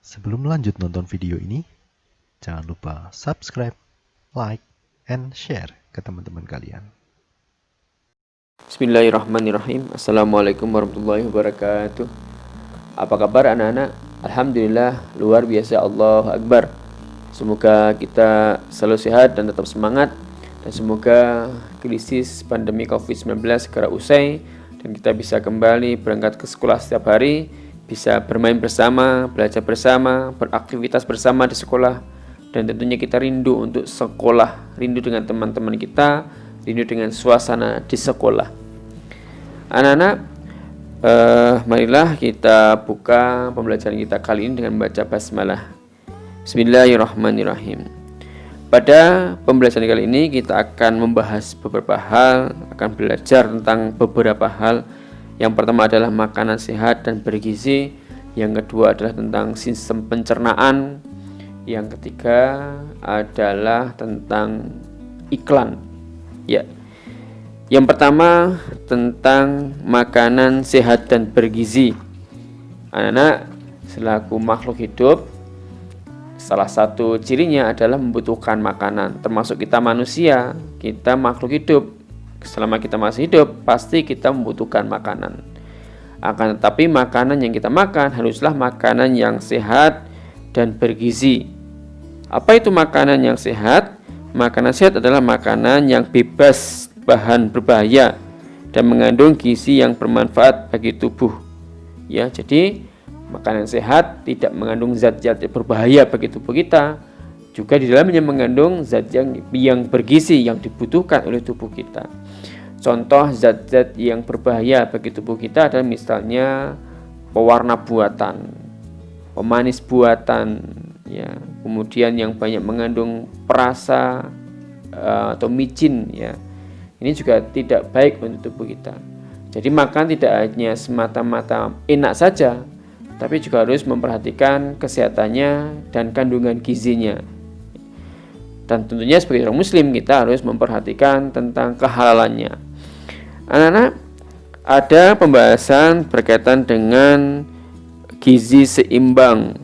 Sebelum lanjut nonton video ini, jangan lupa subscribe, like, and share ke teman-teman kalian. Bismillahirrahmanirrahim. Assalamualaikum warahmatullahi wabarakatuh. Apa kabar anak-anak? Alhamdulillah, luar biasa, Allahu Akbar. Semoga kita selalu sehat dan tetap semangat. Dan semoga krisis pandemi COVID-19 segera usai dan kita bisa kembali berangkat ke sekolah setiap hari, bisa bermain bersama, belajar bersama, beraktivitas bersama di sekolah. Dan tentunya kita rindu untuk sekolah, rindu dengan teman-teman kita, rindu dengan suasana di sekolah. Anak-anak, marilah kita buka pembelajaran kita kali ini dengan membaca basmalah. Bismillahirrahmanirrahim. Pada pembelajaran kali ini kita akan membahas beberapa hal, akan belajar tentang beberapa hal. Yang pertama adalah makanan sehat dan bergizi, yang kedua adalah tentang sistem pencernaan, yang ketiga adalah tentang iklan. Ya. Yang pertama tentang makanan sehat dan bergizi. Anak-anak, selaku makhluk hidup, salah satu cirinya adalah membutuhkan makanan. Termasuk kita manusia, kita makhluk hidup. Selama kita masih hidup, pasti kita membutuhkan makanan. Akan tetapi makanan yang kita makan haruslah makanan yang sehat dan bergizi. Apa itu makanan yang sehat? Makanan sehat adalah makanan yang bebas bahan berbahaya dan mengandung gizi yang bermanfaat bagi tubuh. Ya, jadi makanan sehat tidak mengandung zat-zat berbahaya bagi tubuh kita. Juga di dalamnya mengandung zat yang bergizi yang dibutuhkan oleh tubuh kita. Contoh zat-zat yang berbahaya bagi tubuh kita adalah misalnya pewarna buatan, pemanis buatan, ya, kemudian yang banyak mengandung perasa atau micin, ya. Ini juga tidak baik untuk tubuh kita. Jadi makan tidak hanya semata-mata enak saja, tapi juga harus memperhatikan kesehatannya dan kandungan gizinya. Dan tentunya sebagai orang muslim kita harus memperhatikan tentang kehalalannya. Anak-anak, ada pembahasan berkaitan dengan gizi seimbang.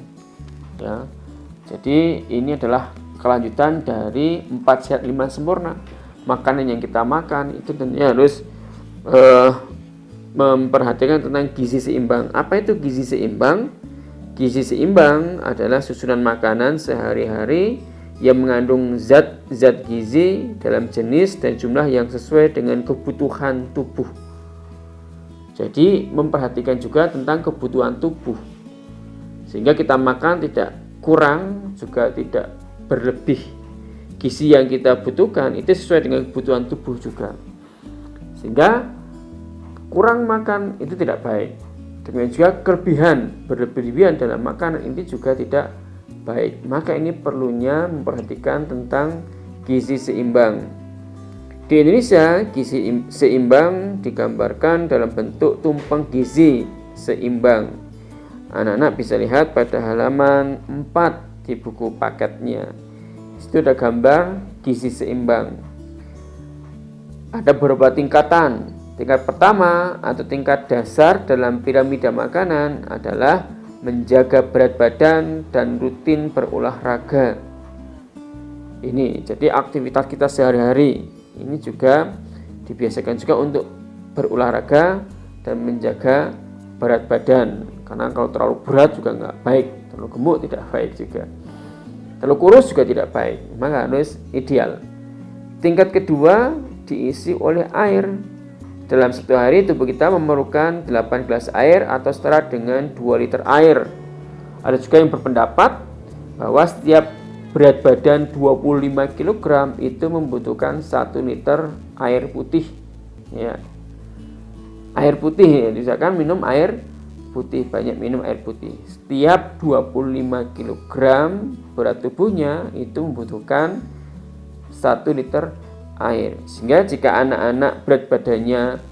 Ya. Jadi ini adalah kelanjutan dari 4 sehat 5 sempurna. Makanan yang kita makan itu tentunya harus memperhatikan tentang gizi seimbang. Apa itu gizi seimbang? Gizi seimbang adalah susunan makanan sehari-hari yang mengandung zat-zat gizi dalam jenis dan jumlah yang sesuai dengan kebutuhan tubuh. Jadi memperhatikan juga tentang kebutuhan tubuh, sehingga kita makan tidak kurang juga tidak berlebih. Gizi yang kita butuhkan itu sesuai dengan kebutuhan tubuh juga, sehingga kurang makan itu tidak baik. Demikian juga kelebihan, berlebihan dalam makanan ini juga tidak baik. Maka ini perlunya memperhatikan tentang gizi seimbang. Di Indonesia, gizi seimbang digambarkan dalam bentuk tumpeng gizi seimbang. Anak-anak bisa lihat pada halaman 4 di buku paketnya. Itu ada gambar gizi seimbang. Ada beberapa tingkatan. Tingkat pertama atau tingkat dasar dalam piramida makanan adalah menjaga berat badan dan rutin berolahraga. Ini jadi aktivitas kita sehari-hari. Ini juga dibiasakan juga untuk berolahraga dan menjaga berat badan. Karena kalau terlalu berat juga nggak baik, terlalu gemuk tidak baik juga. Terlalu kurus juga tidak baik, maka harus ideal. Tingkat kedua diisi oleh air. Dalam satu hari tubuh kita memerlukan 8 gelas air atau setara dengan 2 liter air. Ada juga yang berpendapat bahwa setiap berat badan 25 kg itu membutuhkan 1 liter air putih. Ya. Air putih, ya, misalkan minum air putih, banyak minum air putih. Setiap 25 kg berat tubuhnya itu membutuhkan 1 liter air. Sehingga jika anak-anak berat badannya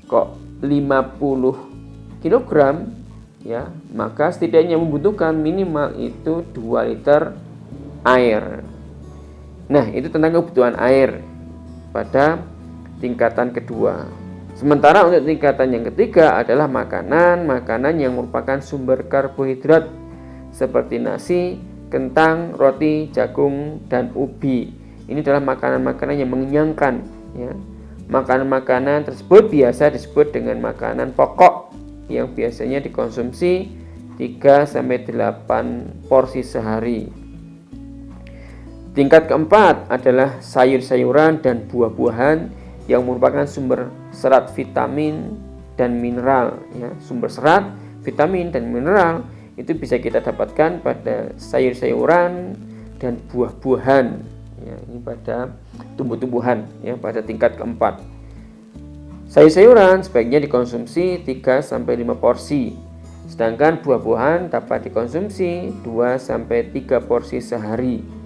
kok 50 kg, ya, maka setidaknya membutuhkan minimal itu 2 liter air. Nah, itu tentang kebutuhan air pada tingkatan kedua. Sementara untuk tingkatan yang ketiga adalah makanan yang merupakan sumber karbohidrat seperti nasi, kentang, roti, jagung, dan ubi. Ini adalah makanan-makanan yang mengenyangkan, ya. Makanan-makanan tersebut biasa disebut dengan makanan pokok yang biasanya dikonsumsi 3-8 porsi sehari. Tingkat keempat adalah sayur-sayuran dan buah-buahan yang merupakan sumber serat, vitamin, dan mineral, ya. Sumber serat, vitamin, dan mineral itu bisa kita dapatkan pada sayur-sayuran dan buah-buahan, ya. Ini pada tumbuh-tumbuhan, ya, pada tingkat keempat. Sayur-sayuran sebaiknya dikonsumsi 3-5 porsi, sedangkan buah-buahan dapat dikonsumsi 2-3 porsi sehari.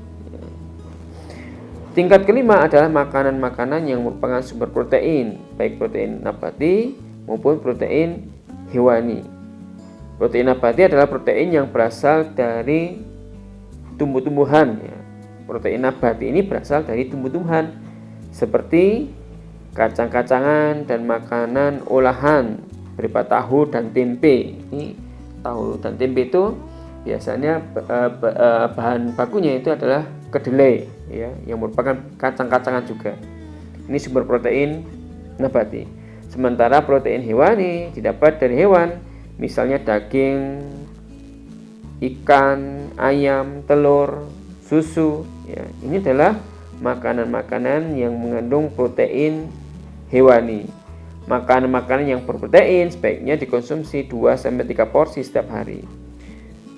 Tingkat kelima adalah makanan-makanan yang merupakan sumber protein, baik protein nabati maupun protein hewani. Protein nabati adalah protein yang berasal dari tumbuh-tumbuhan, ya. Protein nabati ini berasal dari tumbuh-tumbuhan seperti kacang-kacangan dan makanan olahan berupa tahu dan tempe. Ini tahu dan tempe itu biasanya bahan bakunya itu adalah kedelai, ya, yang merupakan kacang-kacangan juga. Ini sumber protein nabati. Sementara protein hewani didapat dari hewan, misalnya daging, ikan, ayam, telur, susu, ya. Ini adalah makanan-makanan yang mengandung protein hewani. Makanan-makanan yang berprotein sebaiknya dikonsumsi 2-3 porsi setiap hari.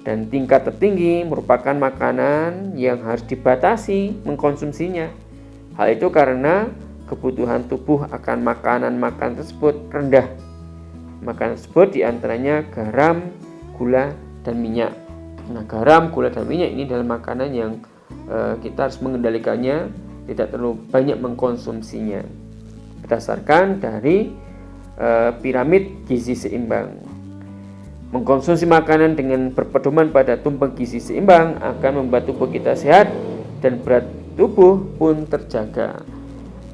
Dan tingkat tertinggi merupakan makanan yang harus dibatasi mengkonsumsinya. Hal itu karena kebutuhan tubuh akan makanan-makanan tersebut rendah. Makanan tersebut diantaranya garam, gula, dan minyak. Nah, garam, gula, dan minyak ini adalah makanan yang kita harus mengendalikannya, tidak terlalu banyak mengkonsumsinya. Berdasarkan dari piramid gizi seimbang. Mengkonsumsi makanan dengan berpedoman pada tumpang gizi seimbang akan membuat tubuh kita sehat dan berat tubuh pun terjaga.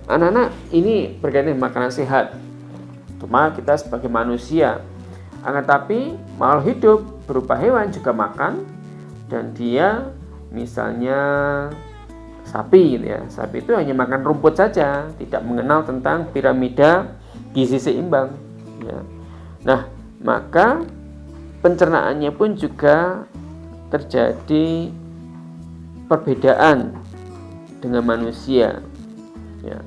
Anak-anak, ini berkaitan dengan makanan sehat. Cuma kita sebagai manusia, akan tapi makhluk hidup berupa hewan juga makan, dan dia misalnya sapi, gitu ya. Sapi itu hanya makan rumput saja, tidak mengenal tentang piramida gizi seimbang, ya. Nah, maka pencernaannya pun juga terjadi perbedaan dengan manusia, ya.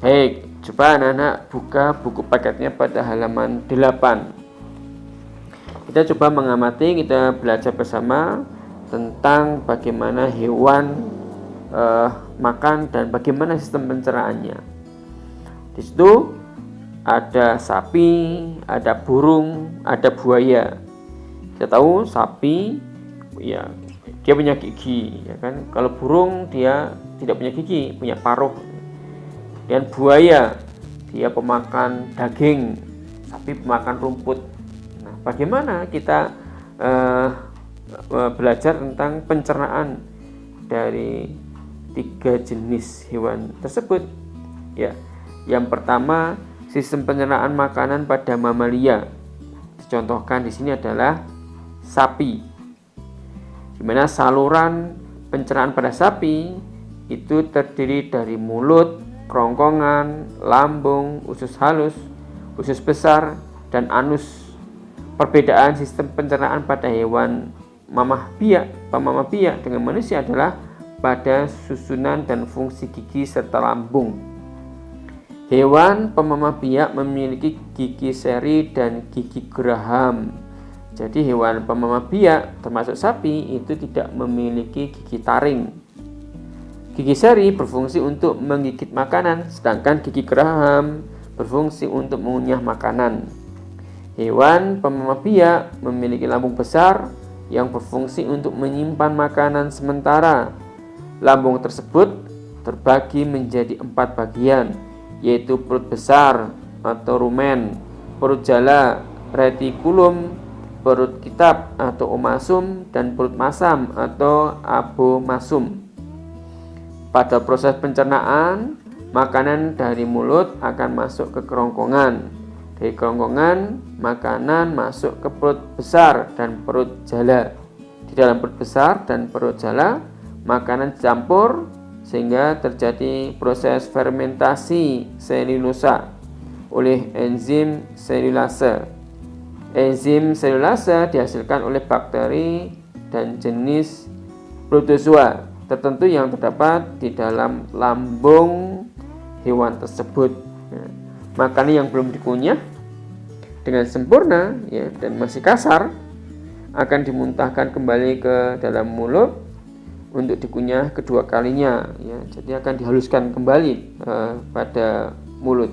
Baik, coba anak-anak buka buku paketnya pada halaman 8. Kita coba mengamati, kita belajar bersama tentang bagaimana hewan makan dan bagaimana sistem pencernaannya. Di situ ada sapi, ada burung, ada buaya. Kita tahu sapi, ya, dia punya gigi, ya kan? Kalau burung dia tidak punya gigi, punya paruh. Dan buaya dia pemakan daging, sapi pemakan rumput. Nah, bagaimana kita belajar tentang pencernaan dari 3 jenis hewan tersebut? Ya, yang pertama, sistem pencernaan makanan pada mamalia. Dicontohkan di sini adalah sapi, di mana saluran pencernaan pada sapi itu terdiri dari mulut, kerongkongan, lambung, usus halus, usus besar, dan anus. Perbedaan sistem pencernaan pada hewan pemamah biak dengan manusia adalah pada susunan dan fungsi gigi serta lambung. Hewan pemamah biak memiliki gigi seri dan gigi geraham. Jadi hewan pemamah biak termasuk sapi itu tidak memiliki gigi taring. Gigi seri berfungsi untuk menggigit makanan, sedangkan gigi geraham berfungsi untuk mengunyah makanan. Hewan pemamah biak memiliki lambung besar yang berfungsi untuk menyimpan makanan sementara. Lambung tersebut terbagi menjadi 4 bagian, yaitu perut besar atau rumen, perut jala, retikulum, perut kitab atau omasum, dan perut masam atau abomasum. Pada proses pencernaan, makanan dari mulut akan masuk ke kerongkongan. Dari kerongkongan, makanan masuk ke perut besar dan perut jala. Di dalam perut besar dan perut jala, makanan dicampur sehingga terjadi proses fermentasi selulosa oleh enzim selulase. Enzim selulase dihasilkan oleh bakteri dan jenis protozoa tertentu yang terdapat di dalam lambung hewan tersebut. Makanan yang belum dikunyah dengan sempurna ya, dan masih kasar akan dimuntahkan kembali ke dalam mulut untuk dikunyah kedua kalinya ya. Jadi akan dihaluskan kembali pada mulut.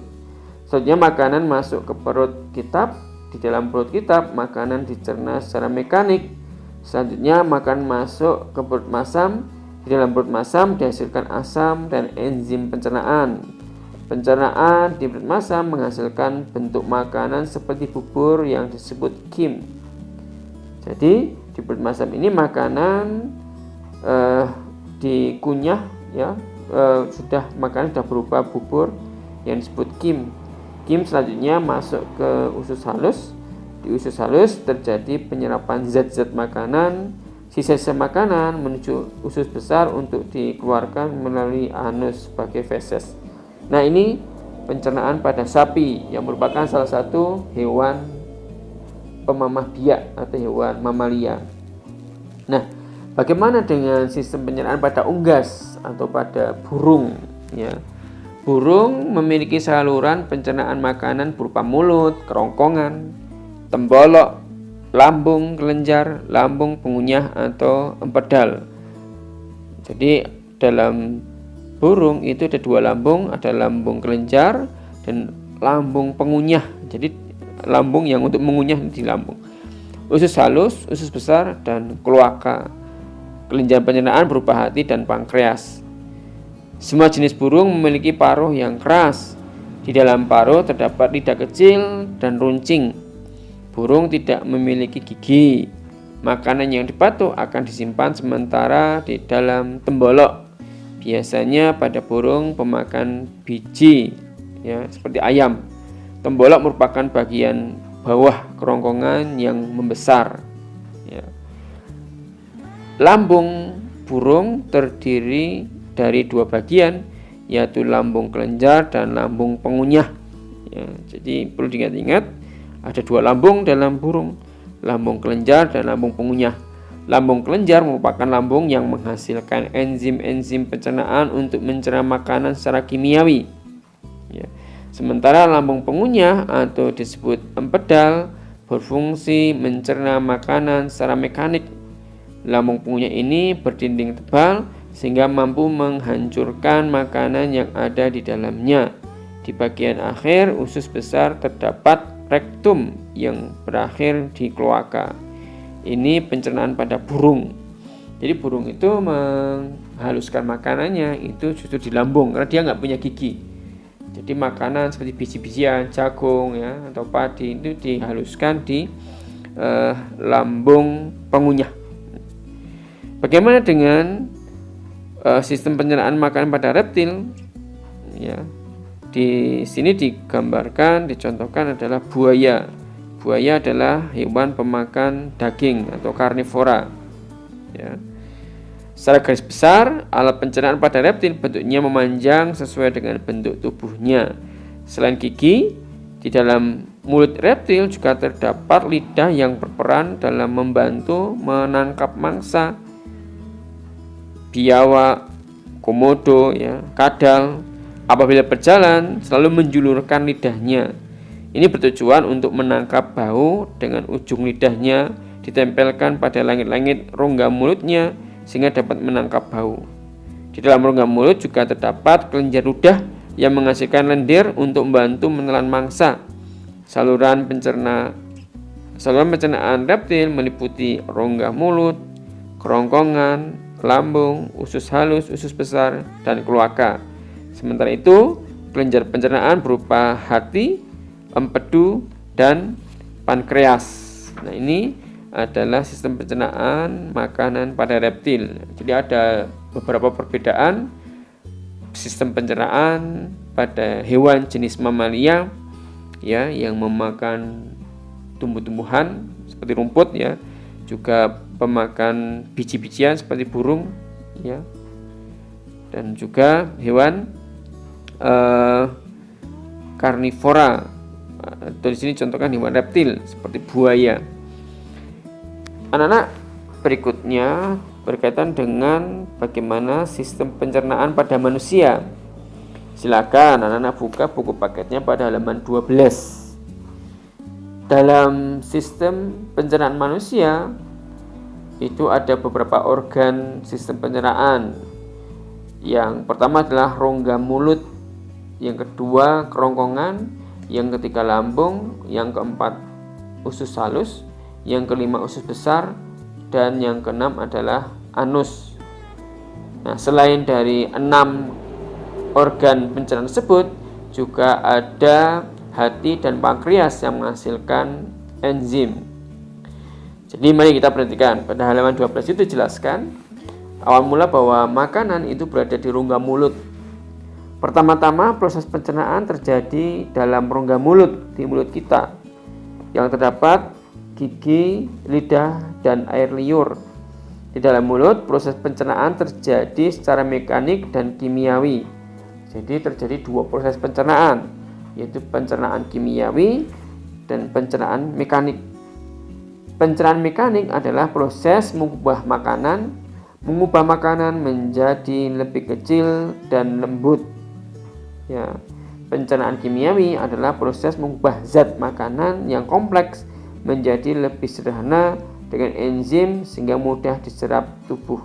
Selanjutnya makanan masuk ke perut kita. Di dalam perut kita makanan dicerna secara mekanik. Selanjutnya makanan masuk ke perut masam. Di dalam perut masam dihasilkan asam dan enzim pencernaan. Pencernaan di perut masam menghasilkan bentuk makanan seperti bubur yang disebut kim. Jadi di perut masam ini makanan dikunyah ya, makanan sudah berupa bubur yang disebut kim. Kim selanjutnya masuk ke usus halus. Di usus halus terjadi penyerapan zat-zat makanan, sisa-sisa makanan menuju usus besar untuk dikeluarkan melalui anus sebagai feses. Nah, ini pencernaan pada sapi yang merupakan salah satu hewan pemamah biak atau hewan mamalia. Nah, bagaimana dengan sistem pencernaan pada unggas atau pada burung ya? Burung memiliki saluran pencernaan makanan berupa mulut, kerongkongan, tembolok, lambung kelenjar, lambung pengunyah atau empedal. Jadi dalam burung itu ada dua lambung, ada lambung kelenjar dan lambung pengunyah. Jadi lambung yang untuk mengunyah di lambung. Usus halus, usus besar dan kloaka. Kelenjar pencernaan berupa hati dan pankreas. Semua jenis burung memiliki paruh yang keras. Di dalam paruh terdapat lidah kecil dan runcing. Burung tidak memiliki gigi. Makanan yang dipatuk akan disimpan sementara di dalam tembolok. Biasanya pada burung pemakan biji, ya, seperti ayam. Tembolok merupakan bagian bawah kerongkongan yang membesar. Ya. Lambung burung terdiri dari dua bagian, yaitu lambung kelenjar dan lambung pengunyah. Ya, jadi perlu diingat-ingat. Ada dua lambung dalam burung, lambung kelenjar dan lambung pengunyah. Lambung kelenjar merupakan lambung yang menghasilkan enzim-enzim pencernaan untuk mencerna makanan secara kimiawi. Ya. Sementara lambung pengunyah atau disebut empedal berfungsi mencerna makanan secara mekanik. Lambung pengunyah ini berdinding tebal sehingga mampu menghancurkan makanan yang ada di dalamnya. Di bagian akhir usus besar terdapat rektum yang berakhir di kloaka. Ini pencernaan pada burung. Jadi burung itu menghaluskan makanannya itu justru di lambung karena dia nggak punya gigi. Jadi makanan seperti biji-bijian, jagung ya atau padi itu dihaluskan di lambung pengunyah. Bagaimana dengan sistem pencernaan makanan pada reptil? Ya. Di sini digambarkan, dicontohkan adalah buaya. Buaya adalah hewan pemakan daging atau karnivora. Ya. Secara garis besar, alat pencernaan pada reptil bentuknya memanjang sesuai dengan bentuk tubuhnya. Selain gigi, di dalam mulut reptil juga terdapat lidah yang berperan dalam membantu menangkap mangsa. Biawak, komodo, ya, kadal, apabila berjalan selalu menjulurkan lidahnya. Ini bertujuan untuk menangkap bau dengan ujung lidahnya ditempelkan pada langit-langit rongga mulutnya sehingga dapat menangkap bau. Di dalam rongga mulut juga terdapat kelenjar ludah yang menghasilkan lendir untuk membantu menelan mangsa. Saluran pencernaan reptil meliputi rongga mulut, kerongkongan, lambung, usus halus, usus besar, dan kloaka. Sementara itu, kelenjar pencernaan berupa hati, empedu, dan pankreas. Nah, ini adalah sistem pencernaan makanan pada reptil. Jadi ada beberapa perbedaan sistem pencernaan pada hewan jenis mamalia ya yang memakan tumbuh-tumbuhan seperti rumput ya juga pemakan biji-bijian seperti burung, ya, dan juga hewan karnivora, atau di sini contohkan hewan reptil seperti buaya. Anak-anak, berikutnya berkaitan dengan bagaimana sistem pencernaan pada manusia. Silakan anak-anak buka buku paketnya pada halaman 12. Dalam sistem pencernaan manusia itu ada beberapa organ sistem pencernaan. Yang pertama adalah rongga mulut, yang kedua kerongkongan, yang ketiga lambung, yang keempat usus halus, yang kelima usus besar, dan yang keenam adalah anus. Nah, selain dari 6 organ pencernaan tersebut, juga ada hati dan pankreas yang menghasilkan enzim. Jadi mari kita perhatikan, pada halaman 12 itu dijelaskan awal mula bahwa makanan itu berada di rongga mulut. Pertama-tama proses pencernaan terjadi dalam rongga mulut, di mulut kita, yang terdapat gigi, lidah, dan air liur. Di dalam mulut, proses pencernaan terjadi secara mekanik dan kimiawi. Jadi terjadi 2 proses pencernaan, yaitu pencernaan kimiawi dan pencernaan mekanik. Pencernaan mekanik adalah proses mengubah makanan menjadi lebih kecil dan lembut. Ya, pencernaan kimiawi adalah proses mengubah zat makanan yang kompleks menjadi lebih sederhana dengan enzim sehingga mudah diserap tubuh.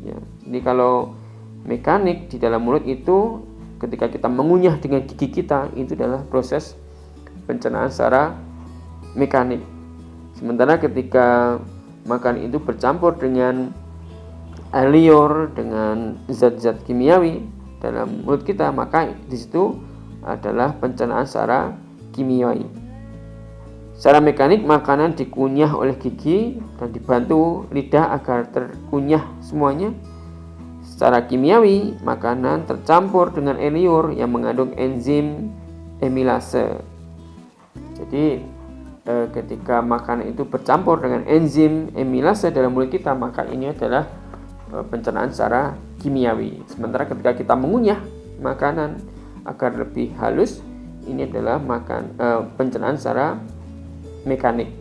Ya, jadi kalau mekanik di dalam mulut itu ketika kita mengunyah dengan gigi kita, itu adalah proses pencernaan secara mekanik. Sementara ketika makanan itu bercampur dengan air liur, dengan zat-zat kimiawi dalam mulut kita, maka di situ adalah pencernaan secara kimiawi. Secara mekanik, makanan dikunyah oleh gigi dan dibantu lidah agar terkunyah semuanya. Secara kimiawi, makanan tercampur dengan air liur yang mengandung enzim amilase. Jadi ketika makanan itu bercampur dengan enzim amilase dalam mulut kita, maka ini adalah pencernaan secara kimiawi. Sementara ketika kita mengunyah makanan agar lebih halus, ini adalah pencernaan secara mekanik.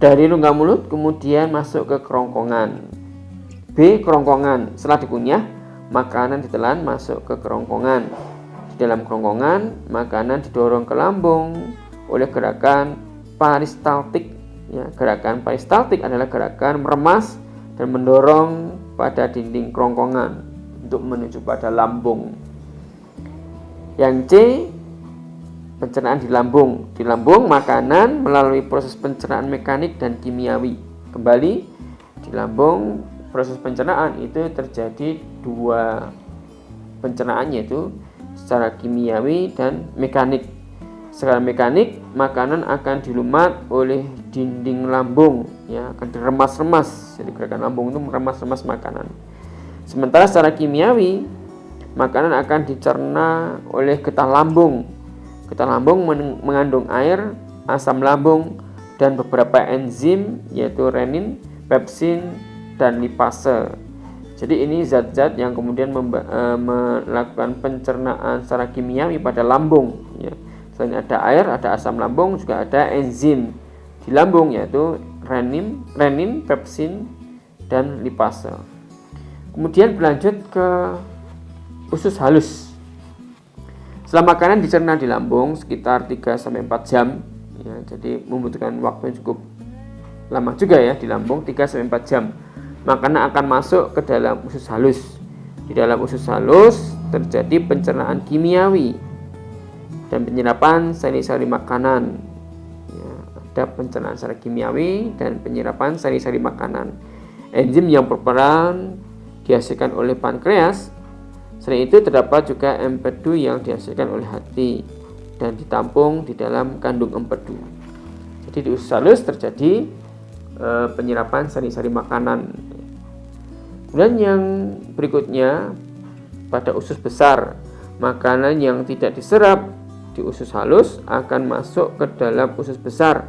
Dari rongga mulut kemudian masuk ke kerongkongan. B. Kerongkongan. Setelah dikunyah, makanan ditelan masuk ke kerongkongan. Di dalam kerongkongan, makanan didorong ke lambung oleh gerakan peristaltik. Ya, gerakan peristaltik adalah gerakan meremas dan mendorong pada dinding kerongkongan untuk menuju pada lambung. Yang C. Pencernaan di lambung. Di lambung, makanan melalui proses pencernaan mekanik dan kimiawi. Kembali, di lambung proses pencernaan itu terjadi 2 pencernaan, yaitu secara kimiawi dan mekanik. Secara mekanik, makanan akan dilumat oleh dinding lambung, ya, akan diremas-remas. Jadi gerakan lambung itu meremas-remas makanan. Sementara secara kimiawi, makanan akan dicerna oleh getah lambung. Getah lambung mengandung air, asam lambung, dan beberapa enzim, yaitu renin, pepsin, dan lipase. Jadi ini zat-zat yang kemudian melakukan pencernaan secara kimiawi pada lambung. Ya. Selain ada air, ada asam lambung, juga ada enzim di lambung, yaitu renin, pepsin, dan lipase. Kemudian berlanjut ke usus halus. Setelah makanan dicerna di lambung sekitar 3-4 jam, ya, jadi membutuhkan waktu yang cukup lama juga ya di lambung, 3-4 jam. Makanan akan masuk ke dalam usus halus. Di dalam usus halus terjadi pencernaan kimiawi dan penyerapan sari-sari makanan. Ya, ada pencernaan secara kimiawi dan penyerapan sari-sari makanan. Enzim yang berperan dihasilkan oleh pankreas. Selain itu terdapat juga empedu yang dihasilkan oleh hati dan ditampung di dalam kandung empedu. Jadi di usus halus terjadi penyerapan sari-sari makanan. Kemudian yang berikutnya pada usus besar, makanan yang tidak diserap di usus halus akan masuk ke dalam usus besar.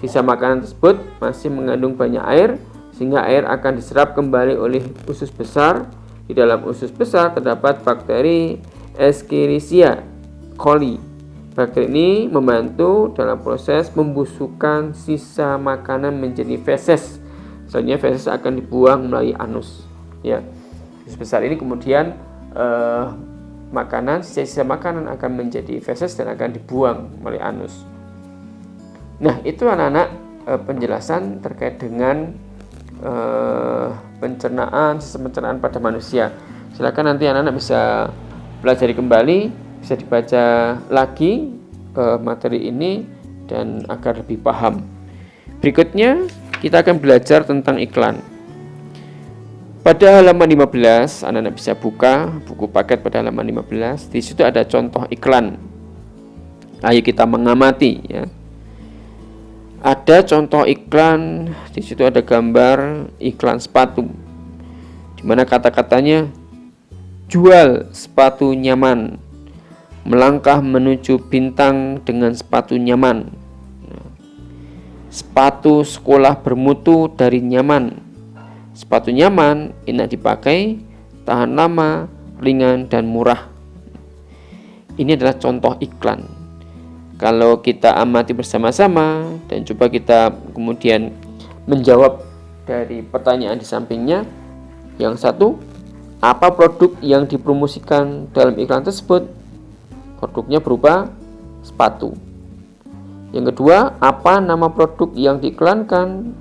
Sisa makanan tersebut masih mengandung banyak air, sehingga air akan diserap kembali oleh usus besar. Di dalam usus besar terdapat bakteri Escherichia coli. Bakteri ini membantu dalam proses membusukkan sisa makanan menjadi feses. Selanjutnya feses akan dibuang melalui anus. Ya, usus besar ini kemudian sisa makanan akan menjadi feses dan akan dibuang melalui anus. Nah, itu anak-anak penjelasan terkait dengan sistem pencernaan pada manusia. Silakan nanti anak-anak bisa pelajari kembali, bisa dibaca lagi materi ini dan agar lebih paham. Berikutnya kita akan belajar tentang iklan. Pada halaman 15, anak-anak bisa buka buku paket pada halaman 15. Di situ ada contoh iklan. Ayo kita mengamati ya. Ada contoh iklan, di situ ada gambar iklan sepatu, di mana kata-katanya jual sepatu nyaman, melangkah menuju bintang dengan sepatu nyaman, sepatu sekolah bermutu dari nyaman, sepatu nyaman, enak dipakai, tahan lama, ringan dan murah. Ini adalah contoh iklan. Kalau kita amati bersama-sama dan coba kita kemudian menjawab dari pertanyaan di sampingnya. Yang satu, apa produk yang dipromosikan dalam iklan tersebut? Produknya berupa sepatu. Yang kedua, apa nama produk yang diiklankan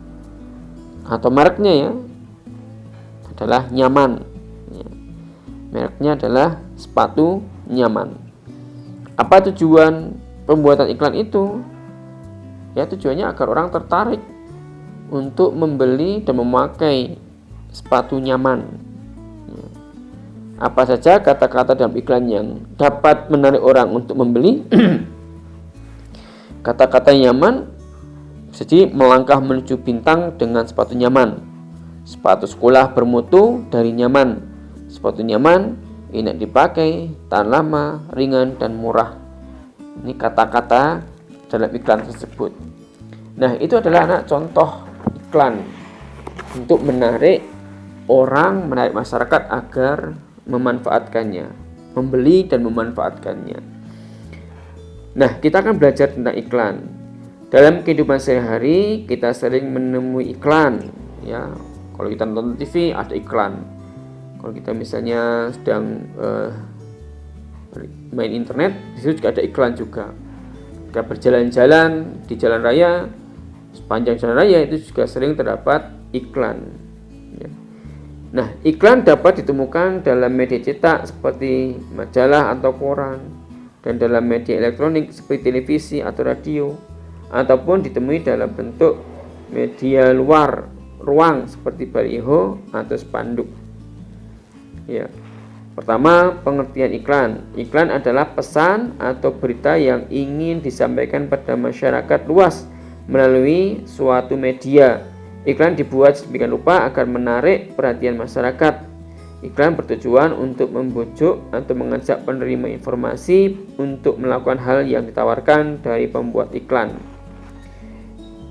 atau mereknya ya? Adalah nyaman. Mereknya adalah sepatu nyaman. Apa tujuan pembuatan iklan itu? Ya, tujuannya agar orang tertarik untuk membeli dan memakai sepatu nyaman. Apa saja kata-kata dalam iklan yang dapat menarik orang untuk membeli? Kata-kata nyaman jadi melangkah menuju bintang dengan sepatu nyaman, sepatu sekolah bermutu dari nyaman, sepatu nyaman, enak dipakai, tahan lama, ringan dan murah. Ini kata-kata dalam iklan tersebut. Nah, itu adalah anak contoh iklan untuk menarik orang, menarik masyarakat agar memanfaatkannya, membeli dan memanfaatkannya. Nah, kita akan belajar tentang iklan. Dalam kehidupan sehari-hari kita sering menemui iklan, ya. Kalau kita nonton TV ada iklan. Kalau kita misalnya sedang main internet, di situ juga ada iklan juga. Jika berjalan-jalan di jalan raya, sepanjang jalan raya itu juga sering terdapat iklan. Ya. Nah, iklan dapat ditemukan dalam media cetak seperti majalah atau koran, dan dalam media elektronik seperti televisi atau radio, ataupun ditemui dalam bentuk media luar ruang seperti baliho atau spanduk. Ya. Pertama, pengertian iklan. Iklan adalah pesan atau berita yang ingin disampaikan pada masyarakat luas melalui suatu media. Iklan dibuat sedemikian rupa agar menarik perhatian masyarakat. Iklan bertujuan untuk membujuk atau mengajak penerima informasi untuk melakukan hal yang ditawarkan dari pembuat iklan.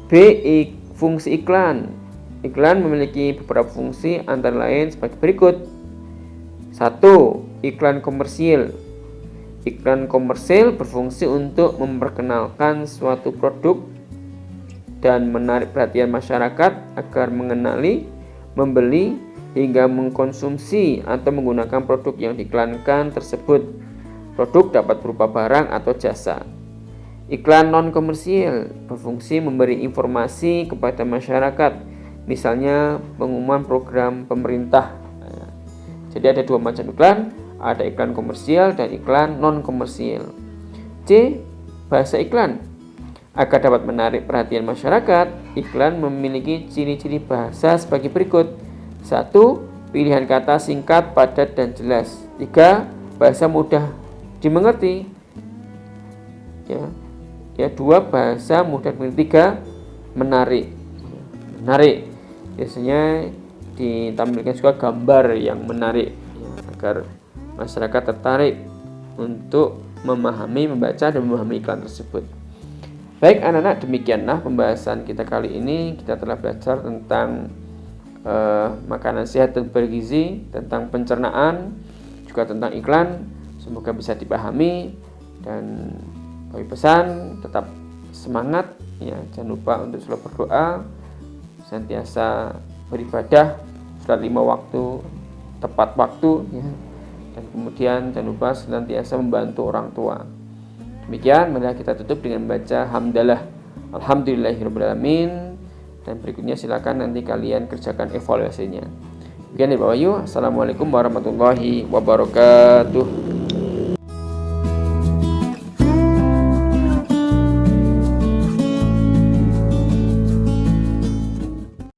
B. Fungsi iklan. Iklan memiliki beberapa fungsi antara lain sebagai berikut. 1. Iklan komersil. Iklan komersil berfungsi untuk memperkenalkan suatu produk dan menarik perhatian masyarakat agar mengenali, membeli, hingga mengkonsumsi atau menggunakan produk yang diiklankan tersebut. Produk dapat berupa barang atau jasa. Iklan non-komersil berfungsi memberi informasi kepada masyarakat, misalnya pengumuman program pemerintah. Jadi ada dua macam iklan, ada iklan komersial dan iklan non-komersial. C. Bahasa iklan. Agar dapat menarik perhatian masyarakat, iklan memiliki ciri-ciri bahasa sebagai berikut. 1. Pilihan kata singkat, padat, dan jelas. 3. Bahasa mudah dimengerti. Ya, 2. Bahasa mudah dimengerti. 3. Menarik. Biasanya ditampilkan juga gambar yang menarik ya, agar masyarakat tertarik untuk memahami, membaca dan memahami iklan tersebut. Baik anak-anak, demikianlah pembahasan kita kali ini. Kita telah belajar tentang makanan sehat dan bergizi, tentang pencernaan, juga tentang iklan. Semoga bisa dipahami, dan kami pesan tetap semangat ya, jangan lupa untuk selalu berdoa, senantiasa beribadah, sholat 5 waktu tepat waktu ya. Dan kemudian jangan lupa senantiasa membantu orang tua. Demikian, mari kita tutup dengan membaca hamdalah alhamdulillahirabbil alamin, dan berikutnya silakan nanti kalian kerjakan evaluasinya. Demikian dari Bapak Yu. Assalamualaikum warahmatullahi wabarakatuh.